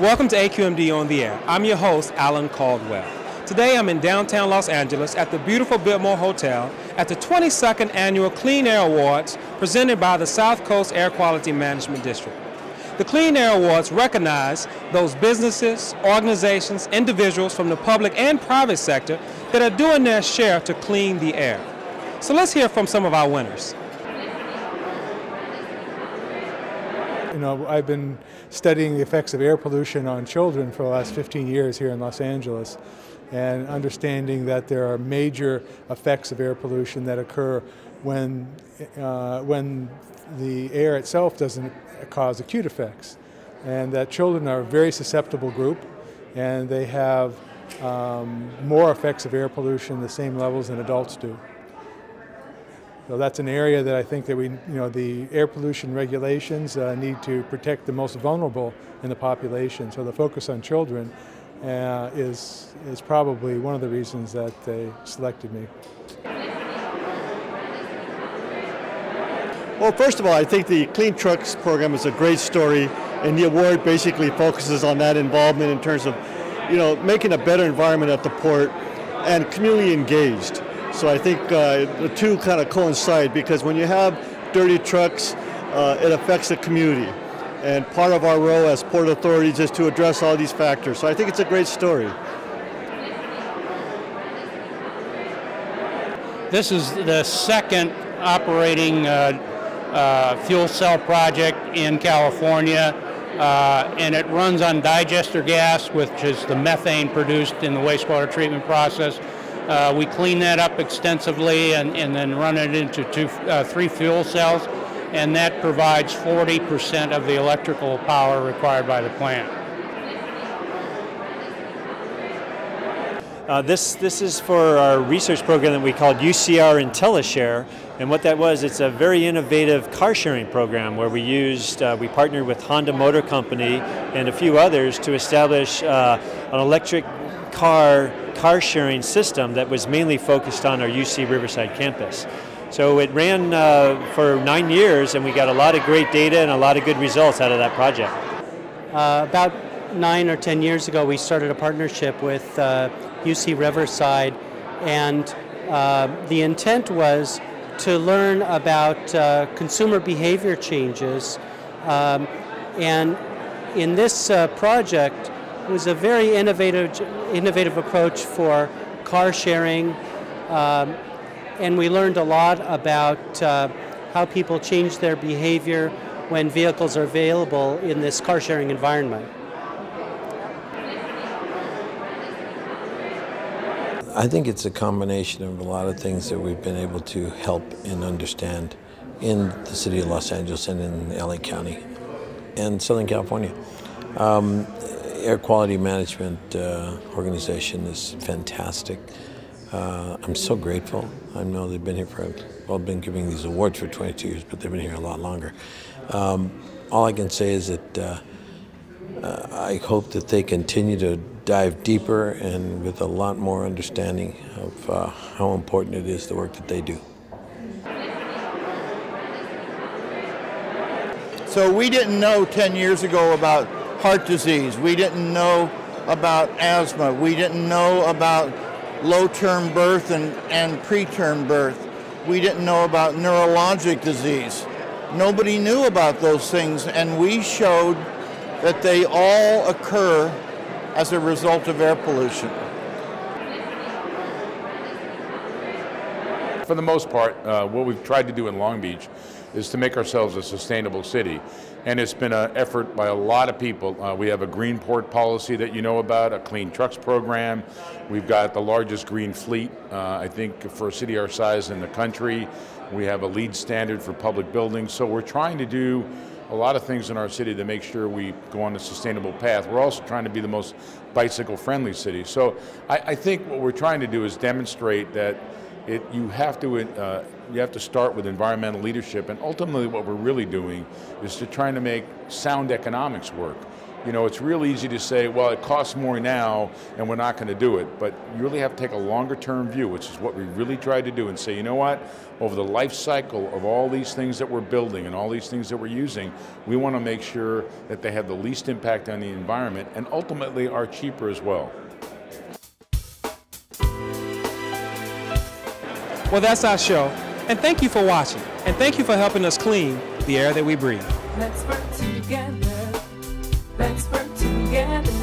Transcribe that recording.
Welcome to AQMD on the Air. I'm your host, Alan Caldwell. Today I'm in downtown Los Angeles at the beautiful Biltmore Hotel at the 22nd Annual Clean Air Awards presented by the South Coast Air Quality Management District. The Clean Air Awards recognize those businesses, organizations, individuals from the public and private sector that are doing their share to clean the air. So let's hear from some of our winners. You know, I've been studying the effects of air pollution on children for the last 15 years here in Los Angeles, and understanding that there are major effects of air pollution that occur when the air itself doesn't cause acute effects, and that children are a very susceptible group, and they have more effects of air pollution, the same levels than adults do. So that's an area that I think that the air pollution regulations need to protect the most vulnerable in the population. So the focus on children is probably one of the reasons that they selected me. Well, first of all, I think the Clean Trucks program is a great story, and the award basically focuses on that involvement in terms of, making a better environment at the port and community engaged. So I think the two kind of coincide, because when you have dirty trucks, it affects the community. And part of our role as port authorities is to address all these factors. So I think it's a great story. This is the second operating fuel cell project in California, and it runs on digester gas, which is the methane produced in the wastewater treatment process. We clean that up extensively and then run it into three fuel cells, and that provides 40% of the electrical power required by the plant. This is for our research program that we called UCR IntelliShare, and what that was, it's a very innovative car sharing program where we partnered with Honda Motor Company and a few others to establish an electric car sharing system that was mainly focused on our UC Riverside campus. So it ran for 9 years, and we got a lot of great data and a lot of good results out of that project. About 9 or 10 years ago, we started a partnership with UC Riverside, and the intent was to learn about consumer behavior changes, and in this project it was a very innovative approach for car sharing, and we learned a lot about how people change their behavior when vehicles are available in this car sharing environment. I think it's a combination of a lot of things that we've been able to help and understand in the city of Los Angeles and in LA County and Southern California. Air quality management organization is fantastic. I'm so grateful. I know they've been here been giving these awards for 22 years, but they've been here a lot longer. All I can say is that I hope that they continue to dive deeper and with a lot more understanding of how important it is, the work that they do. So we didn't know 10 years ago about heart disease. We didn't know about asthma. We didn't know about low-term birth and preterm birth. We didn't know about neurologic disease. Nobody knew about those things, and we showed that they all occur as a result of air pollution. For the most part, what we've tried to do in Long Beach is to make ourselves a sustainable city. And it's been an effort by a lot of people. We have a green port policy that you know about, a clean trucks program. We've got the largest green fleet, I think, for a city our size in the country. We have a LEED standard for public buildings. So we're trying to do a lot of things in our city to make sure we go on a sustainable path. We're also trying to be the most bicycle-friendly city. So I think what we're trying to do is demonstrate that you have to start with environmental leadership, and ultimately what we're really doing is to trying to make sound economics work. You know, it's real easy to say, well, it costs more now and we're not going to do it, but you really have to take a longer term view, which is what we really tried to do, and say, you know what, over the life cycle of all these things that we're building and all these things that we're using, we want to make sure that they have the least impact on the environment and ultimately are cheaper as well. Well, that's our show, and thank you for watching, and thank you for helping us clean the air that we breathe. Let's work together. Let's work together.